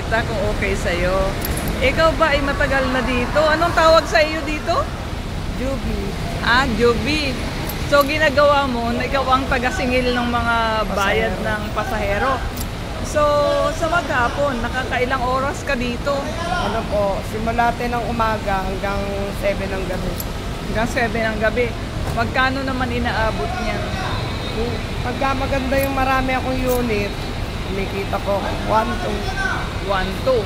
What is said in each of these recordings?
makita kung okay sa'yo. Ikaw ba ay matagal na dito? Anong tawag sa iyo dito? Juby. Juby. So, ginagawa mo na ikaw ang taga-singil ng mga bayad ng pasahero. So, sa maghapon, nakakailang oras ka dito? Ano po, simula ng umaga hanggang 7 ng gabi. Hanggang 7 ng gabi. Magkano naman inaabot niyan? Pagka maganda yung marami akong unit, kumikita ko 1-2. 1-2.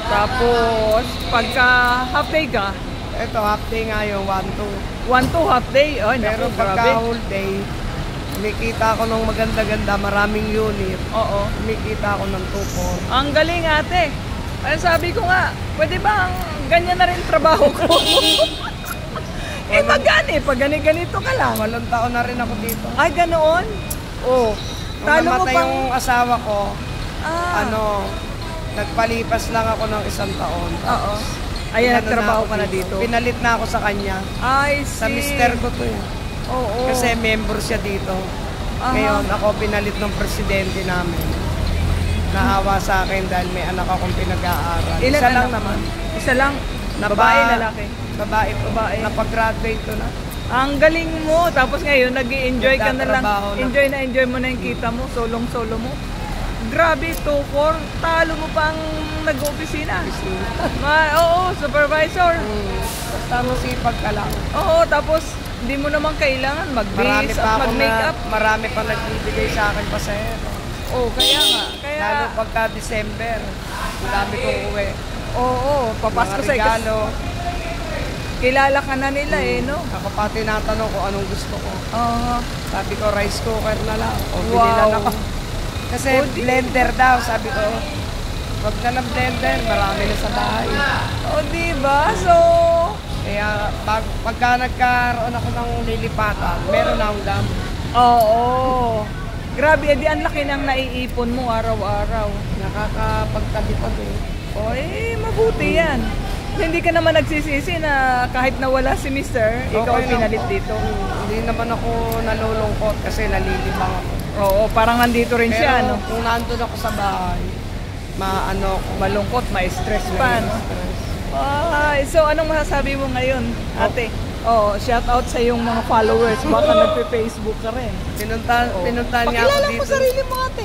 Tapos, pagka half day ka? Ito, half day nga yung 1-2. 1-2 half day? Ay, pero naku, pagka grabe. whole day, kumikita ako ng maganda-ganda, maraming unit. Oo. Kumikita ako ng 2-4. Ang galing ate. Ay, sabi ko nga, pwede ba ganyan na rin trabaho ko? Magani, pag ganito ka lang. 8 taon na rin ako dito. Ay, ganoon? Oo. Nung Talo mo namatay pang... yung asawa ko, Ah. nagpalipas lang ako ng 1 taon. Oo. Ayan, nagtrabaho ka na dito. Pinalit na ako sa kanya. I see. Sa mister ko to eh. Oo. Kasi member siya dito. Aha. Ngayon, ako pinalit ng presidente namin. Naawa sa akin dahil may anak akong pinag-aaral. Ilan Isa lang anak? naman. Isa lang? Babae, lalaki? Babae po. Babae. Napag-graduate ko na. Ang galing mo. Tapos ngayon, nag-i-enjoy ka na lang. Nagtatrabaho na. Enjoy mo na yung kita mo. Solong-solo mo. Grabe, 2-4. Talo mo pang nag-opisina. Oo, supervisor. Basta masipag ka lang. Oo, tapos hindi mo naman kailangan mag-base at mag-makeup. Marami pa nagbibigay sa akin pasahero. Oo, kaya nga. Kaya, Lalo pagka December, ang dami kong uwi. oo, papasko Mga sa regalo. Kilala ka na nila no? Ako pa tinatanong ko anong gusto ko. Oo. Sabi ko, rice cooker na lang. O, Wow. binilan ako. Kasi O, di- blender daw, sabi ko. Wag na lang blender, marami na sa bahay. O, diba? So, Kaya pagka nagkaroon ako ng lilipatan, meron na akong dam. oo. Grabe, edi ang laki nang naiipon mo araw-araw. Nakakapagtalipad eh. O, mabuti yan. Hindi ka naman nagsisisi na kahit nawala si Mister, ikaw Okay lang pinalit po. dito. Hindi naman ako nalulungkot kasi nalilibang ako. Oo, parang nandito rin Pero siya, no? kung nandun ako sa bahay, maano ko. Malungkot, may stress pa, no? Ay, so anong masasabi mo ngayon, ate? Oh, shout out sa yung mga followers. Baka nagpe-Facebook ka rin. Pinuntahan niya ako Pakilala dito. mo sarili mo, ate.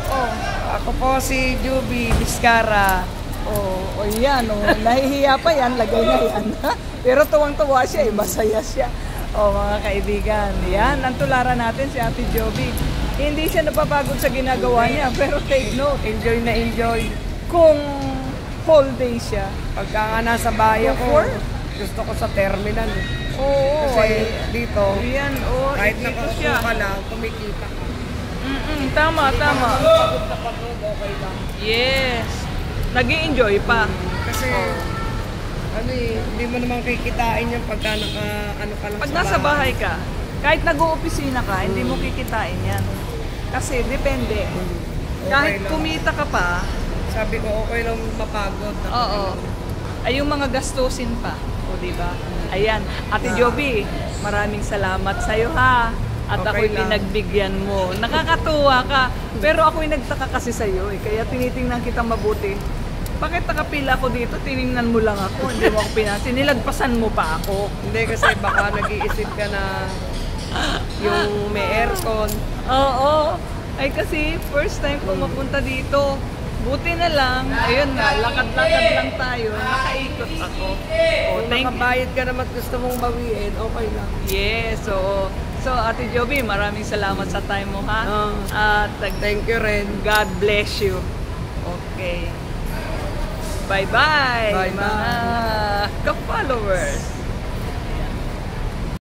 Oh, Ako po si Juby Vizcara. oh, yan. Oh. Nahihiya pa yan, lagay na yan. Pero tuwang-tuwa siya, masaya siya. Oh, mga kaibigan, yan, ang tularan natin si Ate Joby. Hindi siya napapagod sa ginagawa niya, pero take note, Enjoy na enjoy. kung whole day siya. Pagka nga nasa bahay ako, For? gusto ko sa terminal. Oo, Kasi dito, yan, oh, kahit dito nakaupo siya. ka lang, kumikita ka. Tama. Pagod na pagod, okay lang. Yes. Nag-i-enjoy pa. Kasi, hindi mo naman kikitain yung pagka ano ka lang Pag sa nasa bahay ka, kahit nag-oopisina ka, hindi mo kikitain yan. Kasi depende. Kahit lang. kumita ka pa, Sabi ko, okay lang mapagod. oo. Ay yung mga gastusin pa. O, diba? Ayan. Ate Joby, maraming salamat sa'yo ha. At Okay ako'y lang. pinagbigyan mo. Nakakatuwa ka. Pero ako'y nagtaka kasi sa'yo eh. Kaya tinitingnan kita mabuti. Bakit nakapila ako dito? Tiningnan mo lang ako. Hindi mo ako pinansin. Nilagpasan mo pa ako. Hindi kasi baka nag-iisip ka na yung may aircon. Oo. Ay kasi first time ko mapunta dito. Buti na lang. Ayun nga, lakad-lakad lang tayo. Nakaikot ako. Oh, Kung nakabayad ka naman at gusto mong bawiin, okay lang. Yes, so Ate Joby, maraming salamat sa time mo ha. At Thank you rin. God bless you. Okay. Bye-bye, Bye-bye. mga ka-followers.